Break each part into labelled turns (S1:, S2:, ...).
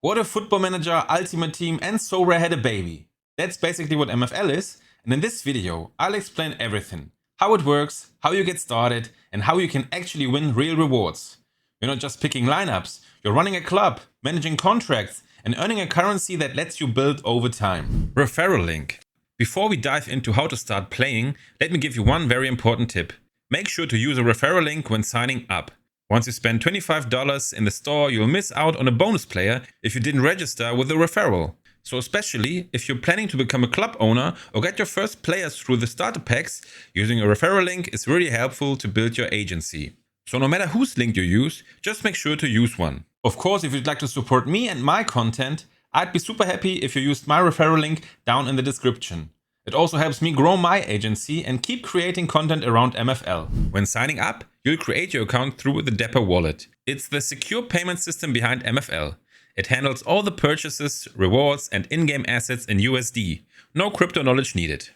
S1: What if Football Manager, Ultimate Team and Sorare had a baby? That's basically what MFL is, and in this video I'll explain everything. How it works, how you get started, and how you can actually win real rewards. You're not just picking lineups, you're running a club, managing contracts, and earning a currency that lets you build over time. Referral link. Before we dive into how to start playing, let me give you one very important tip. Make sure to use a referral link when signing up. Once you spend $25 in the store, you'll miss out on a bonus player if you didn't register with a referral. So especially if you're planning to become a club owner or get your first players through the starter packs, using a referral link is really helpful to build your agency. So no matter whose link you use, just make sure to use one. Of course, if you'd like to support me and my content, I'd be super happy if you used my referral link down in the description. It also helps me grow my agency and keep creating content around MFL. When signing up, you'll create your account through the Dapper wallet. It's the secure payment system behind MFL. It handles all the purchases, rewards and in-game assets in USD. No crypto knowledge needed.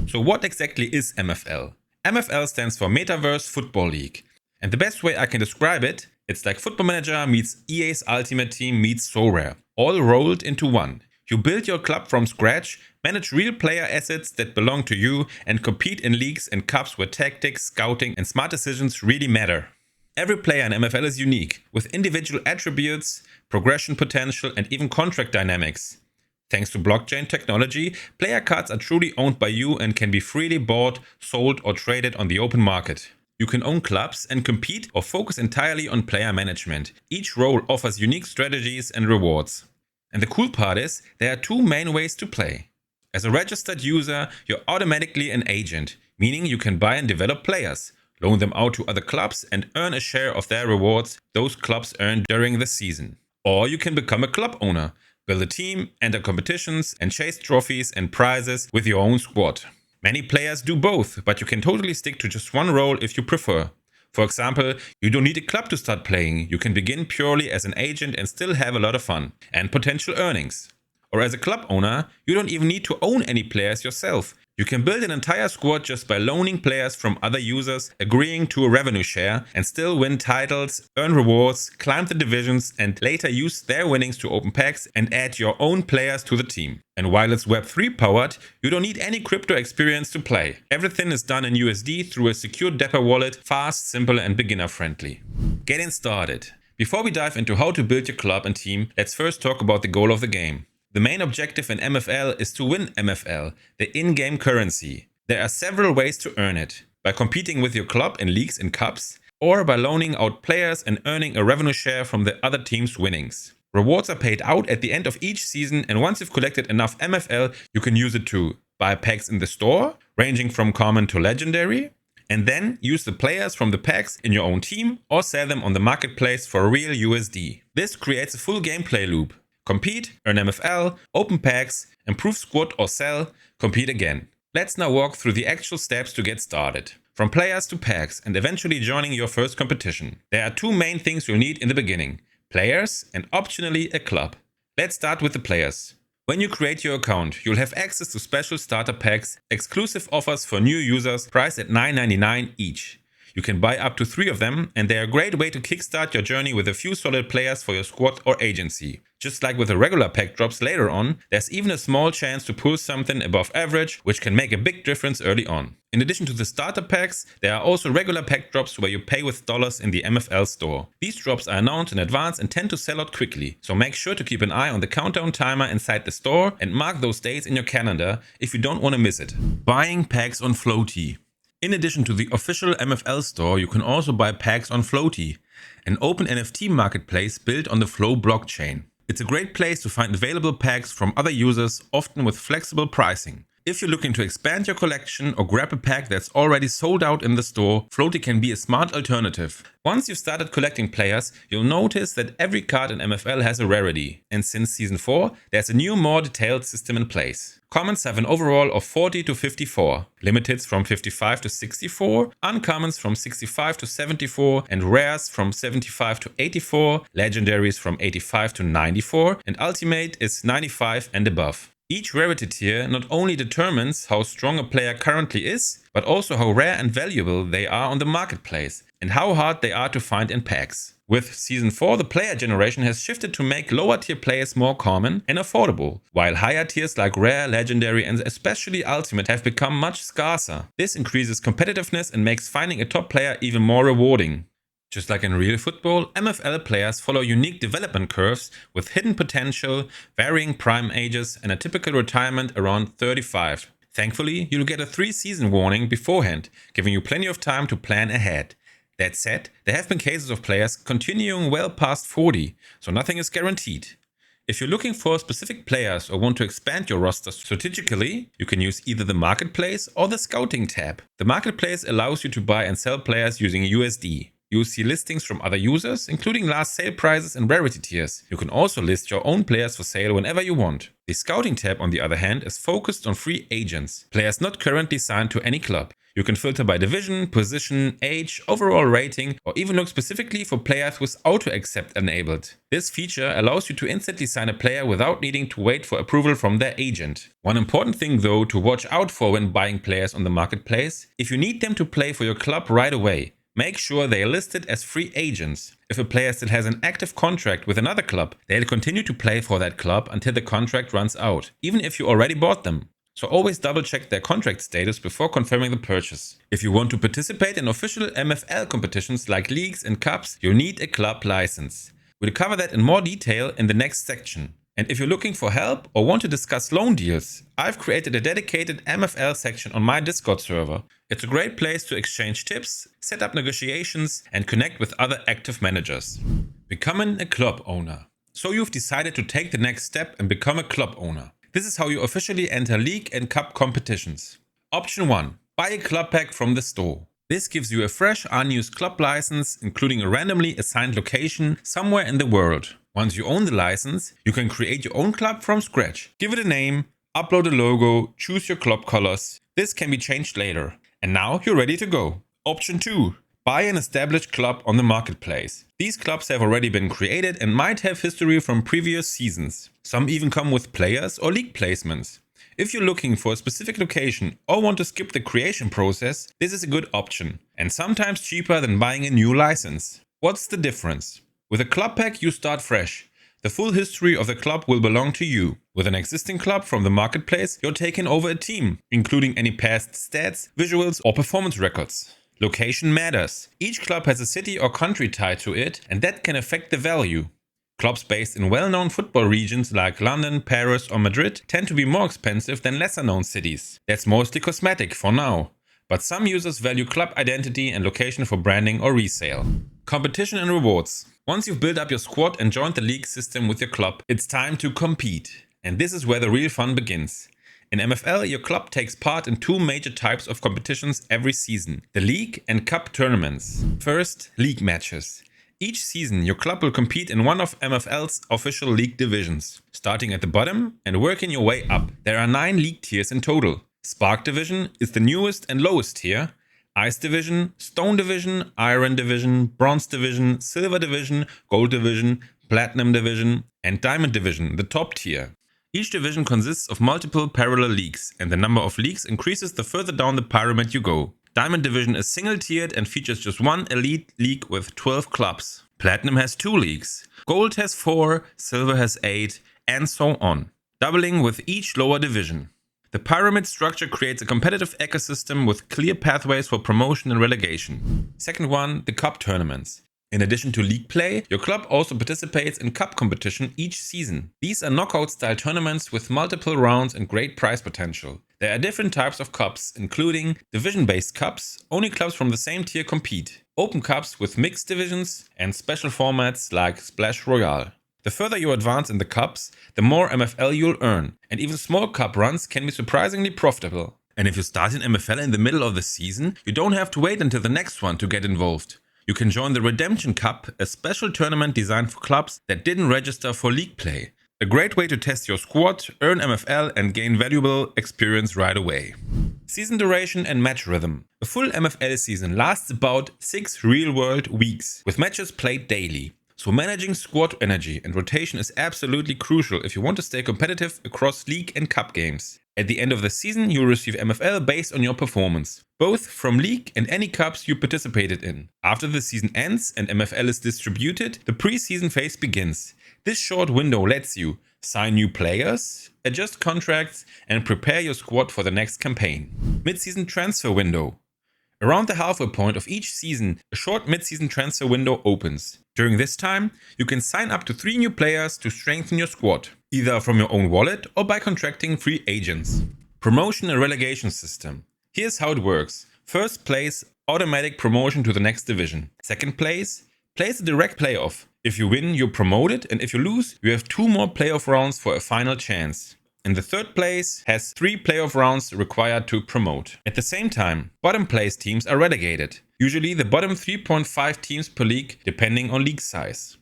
S1: So what exactly is MFL? MFL stands for Metaverse Football League. And the best way I can describe it, it's like Football Manager meets EA's Ultimate Team meets Sorare, all rolled into one. You build your club from scratch, manage real player assets that belong to you, and compete in leagues and cups where tactics, scouting, and smart decisions really matter. Every player in MFL is unique, with individual attributes, progression potential, and even contract dynamics. Thanks to blockchain technology, player cards are truly owned by you and can be freely bought, sold, or traded on the open market. You can own clubs and compete or focus entirely on player management. Each role offers unique strategies and rewards. And the cool part is, there are two main ways to play. As a registered user, you're automatically an agent, meaning you can buy and develop players, loan them out to other clubs and earn a share of their rewards those clubs earn during the season. Or you can become a club owner, build a team, enter competitions and chase trophies and prizes with your own squad. Many players do both, but you can totally stick to just one role if you prefer. For example, you don't need a club to start playing, you can begin purely as an agent and still have a lot of fun and potential earnings. Or as a club owner, you don't even need to own any players yourself. You can build an entire squad just by loaning players from other users, agreeing to a revenue share, and still win titles, earn rewards, climb the divisions, and later use their winnings to open packs and add your own players to the team. And while it's Web3 powered, you don't need any crypto experience to play. Everything is done in USD through a secure Dapper wallet, fast, simple, and beginner friendly. Getting started. Before we dive into how to build your club and team, let's first talk about the goal of the game. The main objective in MFL is to win MFL, the in-game currency. There are several ways to earn it. By competing with your club in leagues and cups, or by loaning out players and earning a revenue share from the other team's winnings. Rewards are paid out at the end of each season, and once you've collected enough MFL, you can use it to buy packs in the store, ranging from common to legendary, and then use the players from the packs in your own team or sell them on the marketplace for real USD. This creates a full gameplay loop. Compete, earn MFL, open packs, improve squad or sell, compete again. Let's now walk through the actual steps to get started. From players to packs and eventually joining your first competition. There are two main things you'll need in the beginning. Players and optionally a club. Let's start with the players. When you create your account, you'll have access to special starter packs, exclusive offers for new users priced at $9.99 each. You can buy up to 3 of them, and they're a great way to kickstart your journey with a few solid players for your squad or agency. Just like with the regular pack drops later on, there's even a small chance to pull something above average, which can make a big difference early on. In addition to the starter packs, there are also regular pack drops where you pay with dollars in the MFL store. These drops are announced in advance and tend to sell out quickly, so make sure to keep an eye on the countdown timer inside the store and mark those dates in your calendar if you don't want to miss it. Buying packs on Floaty. In addition to the official MFL store, you can also buy packs on Floaty, an open NFT marketplace built on the Flow blockchain. It's a great place to find available packs from other users, often with flexible pricing. If you're looking to expand your collection or grab a pack that's already sold out in the store, Floaty can be a smart alternative. Once you've started collecting players, you'll notice that every card in MFL has a rarity. And since Season 4, there's a new, more detailed system in place. Commons have an overall of 40 to 54, limiteds from 55 to 64, uncommons from 65 to 74, and rares from 75 to 84, legendaries from 85 to 94, and ultimate is 95 and above. Each rarity tier not only determines how strong a player currently is, but also how rare and valuable they are on the marketplace, and how hard they are to find in packs. With Season 4, the player generation has shifted to make lower tier players more common and affordable, while higher tiers like Rare, Legendary and especially Ultimate have become much scarcer. This increases competitiveness and makes finding a top player even more rewarding. Just like in real football, MFL players follow unique development curves with hidden potential, varying prime ages and a typical retirement around 35. Thankfully, you'll get a 3-season warning beforehand, giving you plenty of time to plan ahead. That said, there have been cases of players continuing well past 40, so nothing is guaranteed. If you're looking for specific players or want to expand your roster strategically, you can use either the Marketplace or the Scouting tab. The Marketplace allows you to buy and sell players using USD. You'll see listings from other users, including last sale prices and rarity tiers. You can also list your own players for sale whenever you want. The Scouting tab, on the other hand, is focused on free agents, players not currently signed to any club. You can filter by division, position, age, overall rating, or even look specifically for players with auto accept enabled. This feature allows you to instantly sign a player without needing to wait for approval from their agent. One important thing though to watch out for when buying players on the marketplace: if you need them to play for your club right away, make sure they are listed as free agents. If a player still has an active contract with another club, they'll continue to play for that club until the contract runs out, even if you already bought them. So always double check their contract status before confirming the purchase. If you want to participate in official MFL competitions like leagues and cups, you'll need a club license. We'll cover that in more detail in the next section. And if you're looking for help or want to discuss loan deals, I've created a dedicated MFL section on my Discord server. It's a great place to exchange tips, set up negotiations and connect with other active managers. Becoming a club owner. So you've decided to take the next step and become a club owner. This is how you officially enter league and cup competitions. Option 1. Buy a club pack from the store. This gives you a fresh, unused club license, including a randomly assigned location somewhere in the world. Once you own the license, you can create your own club from scratch. Give it a name, upload a logo, choose your club colors. This can be changed later. And now you're ready to go. Option 2. Buy an established club on the marketplace. These clubs have already been created and might have history from previous seasons. Some even come with players or league placements. If you're looking for a specific location or want to skip the creation process, this is a good option and sometimes cheaper than buying a new license. What's the difference? With a club pack you start fresh. The full history of the club will belong to you. With an existing club from the marketplace, you're taking over a team, including any past stats, visuals or performance records. Location matters. Each club has a city or country tied to it, and that can affect the value. Clubs based in well-known football regions like London, Paris or Madrid tend to be more expensive than lesser-known cities. That's mostly cosmetic for now, but some users value club identity and location for branding or resale. Competition and rewards. Once you've built up your squad and joined the league system with your club, it's time to compete. And this is where the real fun begins. In MFL, your club takes part in 2 major types of competitions every season: the league and cup tournaments. First, league matches. Each season, your club will compete in one of MFL's official league divisions, starting at the bottom and working your way up. There are 9 league tiers in total. Spark Division is the newest and lowest tier. Ice Division, Stone Division, Iron Division, Bronze Division, Silver Division, Gold Division, Platinum Division, and Diamond Division, the top tier. Each division consists of multiple parallel leagues, and the number of leagues increases the further down the pyramid you go. Diamond Division is single-tiered and features just one elite league with 12 clubs. Platinum has 2 leagues. Gold has 4, Silver has 8, and so on, doubling with each lower division. The pyramid structure creates a competitive ecosystem with clear pathways for promotion and relegation. Second one, the cup tournaments. In addition to league play, your club also participates in cup competition each season. These are knockout-style tournaments with multiple rounds and great prize potential. There are different types of cups, including division-based cups, only clubs from the same tier compete, open cups with mixed divisions, and special formats like Splash Royale. The further you advance in the cups, the more MFL you'll earn, and even small cup runs can be surprisingly profitable. And if you start in MFL in the middle of the season, you don't have to wait until the next one to get involved. You can join the Redemption Cup, a special tournament designed for clubs that didn't register for league play. A great way to test your squad, earn MFL and gain valuable experience right away. Season duration and match rhythm. A full MFL season lasts about 6 real-world weeks, with matches played daily. So managing squad energy and rotation is absolutely crucial if you want to stay competitive across league and cup games. At the end of the season, you'll receive MFL based on your performance, both from League and any cups you participated in. After the season ends and MFL is distributed, the pre-season phase begins. This short window lets you sign new players, adjust contracts, and prepare your squad for the next campaign. Mid-season transfer window. Around the halfway point of each season, a short mid-season transfer window opens. During this time, you can sign up to 3 new players to strengthen your squad, either from your own wallet or by contracting free agents. Promotion and relegation system. Here's how it works. First place, automatic promotion to the next division. Second place, plays a direct playoff. If you win, you're promoted, and if you lose, you have 2 more playoff rounds for a final chance. And the third place has 3 playoff rounds required to promote. At the same time, bottom place teams are relegated. Usually the bottom 3.5 teams per league, depending on league size.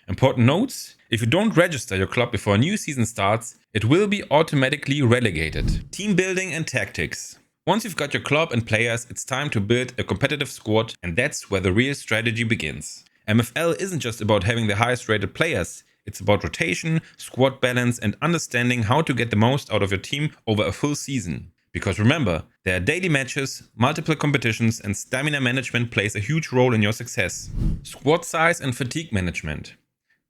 S1: Important notes: if you don't register your club before a new season starts, it will be automatically relegated. Team building and tactics. Once you've got your club and players, it's time to build a competitive squad, and that's where the real strategy begins. MFL isn't just about having the highest rated players. It's about rotation, squad balance, and understanding how to get the most out of your team over a full season. Because remember, there are daily matches, multiple competitions, and stamina management plays a huge role in your success. Squad size and fatigue management.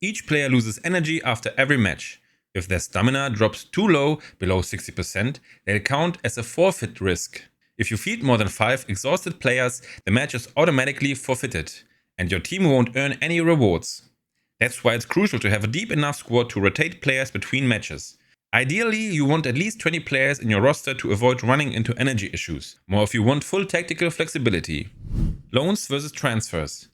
S1: Each player loses energy after every match. If their stamina drops too low, below 60%, they'll count as a forfeit risk. If you field more than 5 exhausted players, the match is automatically forfeited, and your team won't earn any rewards. That's why it's crucial to have a deep enough squad to rotate players between matches. Ideally, you want at least 20 players in your roster to avoid running into energy issues, more if you want full tactical flexibility. Loans versus transfers.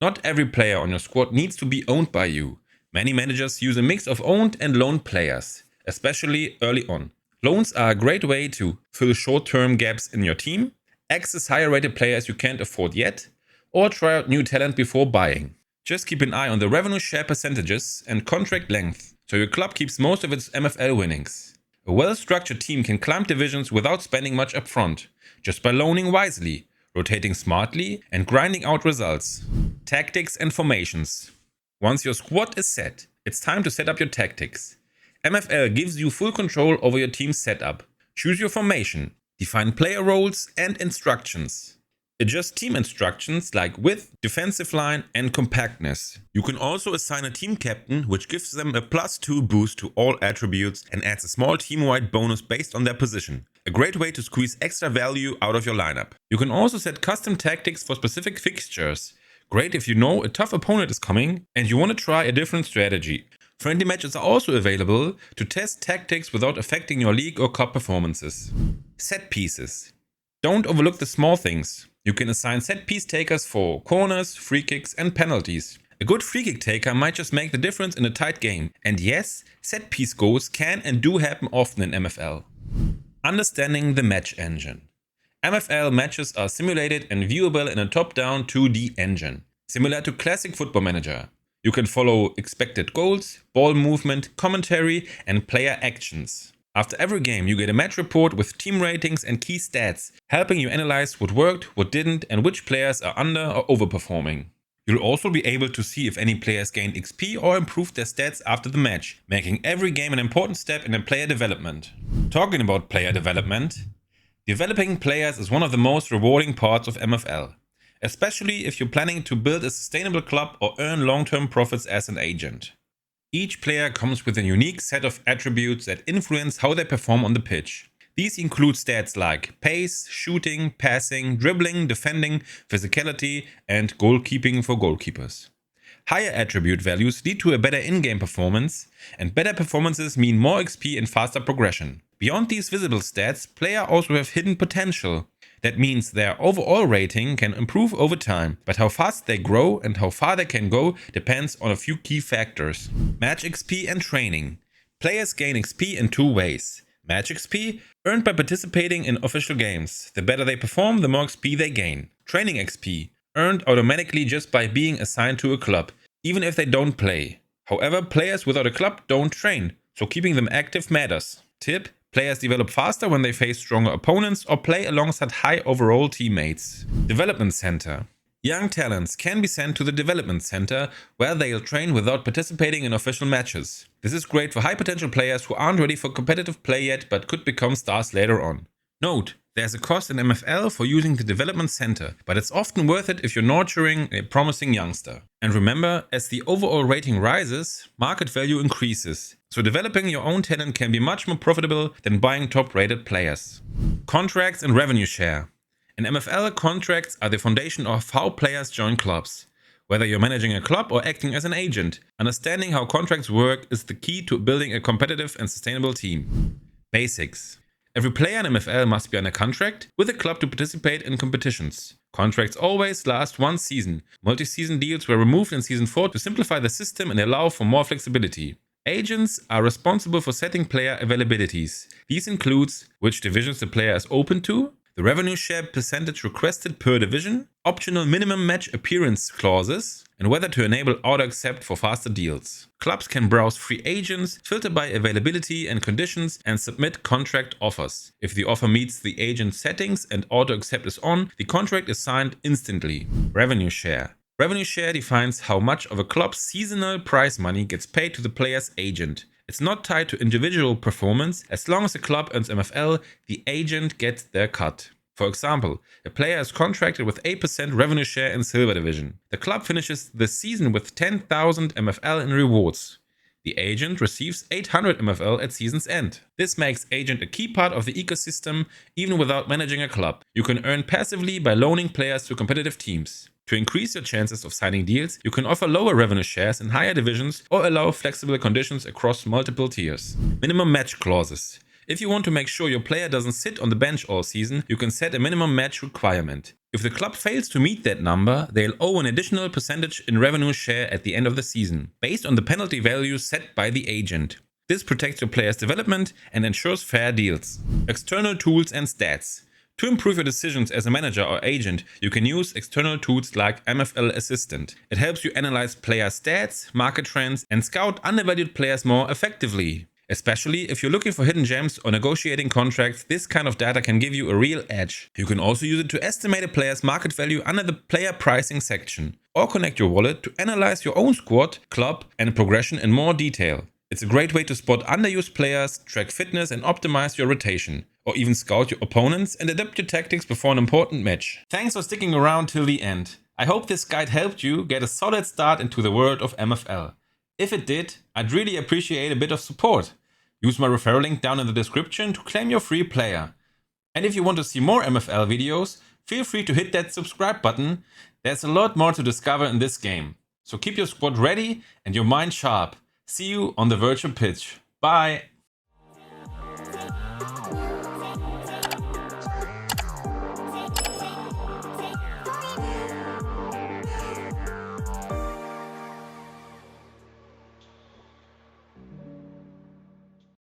S1: Not every player on your squad needs to be owned by you. Many managers use a mix of owned and loaned players, especially early on. Loans are a great way to fill short-term gaps in your team, access higher rated players you can't afford yet, or try out new talent before buying. Just keep an eye on the revenue share percentages and contract length, so your club keeps most of its MFL winnings. A well-structured team can climb divisions without spending much upfront, just by loaning wisely, rotating smartly, and grinding out results. Tactics and formations. Once your squad is set, it's time to set up your tactics. MFL gives you full control over your team's setup. Choose your formation, define player roles and instructions. Adjust team instructions like width, defensive line, and compactness. You can also assign a team captain, which gives them a +2 boost to all attributes and adds a small team-wide bonus based on their position. A great way to squeeze extra value out of your lineup. You can also set custom tactics for specific fixtures. Great if you know a tough opponent is coming and you want to try a different strategy. Friendly matches are also available to test tactics without affecting your league or cup performances. Set pieces. Don't overlook the small things. You can assign set piece takers for corners, free kicks, and penalties. A good free kick taker might just make the difference in a tight game. And yes, set piece goals can and do happen often in MFL. Understanding the match engine. MFL matches are simulated and viewable in a top-down 2D engine, similar to classic Football Manager. You can follow expected goals, ball movement, commentary, and player actions. After every game, you get a match report with team ratings and key stats, helping you analyze what worked, what didn't, and which players are under or overperforming. You'll also be able to see if any players gained XP or improved their stats after the match, making every game an important step in a player development. Talking about player development, developing players is one of the most rewarding parts of MFL, especially if you're planning to build a sustainable club or earn long-term profits as an agent. Each player comes with a unique set of attributes that influence how they perform on the pitch. These include stats like pace, shooting, passing, dribbling, defending, physicality, and goalkeeping for goalkeepers. Higher attribute values lead to a better in-game performance, and better performances mean more XP and faster progression. Beyond these visible stats, players also have hidden potential. That means their overall rating can improve over time, but how fast they grow and how far they can go depends on a few key factors. Match XP and training. Players gain XP in 2 ways. Match XP, earned by participating in official games. The better they perform, the more XP they gain. Training XP, earned automatically just by being assigned to a club, even if they don't play. However, players without a club don't train, so keeping them active matters. Tip: players develop faster when they face stronger opponents or play alongside high overall teammates. Development Center. Young talents can be sent to the development center where they'll train without participating in official matches. This is great for high potential players who aren't ready for competitive play yet but could become stars later on. Note, there's a cost in MFL for using the development center, but it's often worth it if you're nurturing a promising youngster. And remember, as the overall rating rises, market value increases. So developing your own talent can be much more profitable than buying top-rated players. Contracts and revenue share. In MFL, contracts are the foundation of how players join clubs. Whether you're managing a club or acting as an agent, understanding how contracts work is the key to building a competitive and sustainable team. Basics. Every player in MFL must be on a contract with a club to participate in competitions. Contracts always last one season. Multi-season deals were removed in Season 4 to simplify the system and allow for more flexibility. Agents are responsible for setting player availabilities. These includes which divisions the player is open to, the revenue share percentage requested per division, optional minimum match appearance clauses, and whether to enable auto-accept for faster deals. Clubs can browse free agents, filter by availability and conditions, and submit contract offers. If the offer meets the agent settings and auto-accept is on, the contract is signed instantly. Revenue share. Revenue share defines how much of a club's seasonal prize money gets paid to the player's agent. It's not tied to individual performance. As long as the club earns MFL, the agent gets their cut. For example, a player is contracted with 8% revenue share in Silver Division. The club finishes the season with 10,000 MFL in rewards. The agent receives 800 MFL at season's end. This makes agent a key part of the ecosystem even without managing a club. You can earn passively by loaning players to competitive teams. To increase your chances of signing deals, you can offer lower revenue shares in higher divisions or allow flexible conditions across multiple tiers. Minimum match clauses. If you want to make sure your player doesn't sit on the bench all season, you can set a minimum match requirement. If the club fails to meet that number, they'll owe an additional percentage in revenue share at the end of the season, based on the penalty value set by the agent. This protects your player's development and ensures fair deals. External tools and stats. To improve your decisions as a manager or agent, you can use external tools like MFL Assistant. It helps you analyze player stats, market trends, and scout undervalued players more effectively. Especially if you're looking for hidden gems or negotiating contracts, this kind of data can give you a real edge. You can also use it to estimate a player's market value under the player pricing section, or connect your wallet to analyze your own squad, club, and progression in more detail. It's a great way to spot underused players, track fitness and optimize your rotation, or even scout your opponents and adapt your tactics before an important match. Thanks for sticking around till the end. I hope this guide helped you get a solid start into the world of MFL. If it did, I'd really appreciate a bit of support. Use my referral link down in the description to claim your free player. And if you want to see more MFL videos, feel free to hit that subscribe button. There's a lot more to discover in this game. So keep your squad ready and your mind sharp. See you on the virtual pitch. Bye!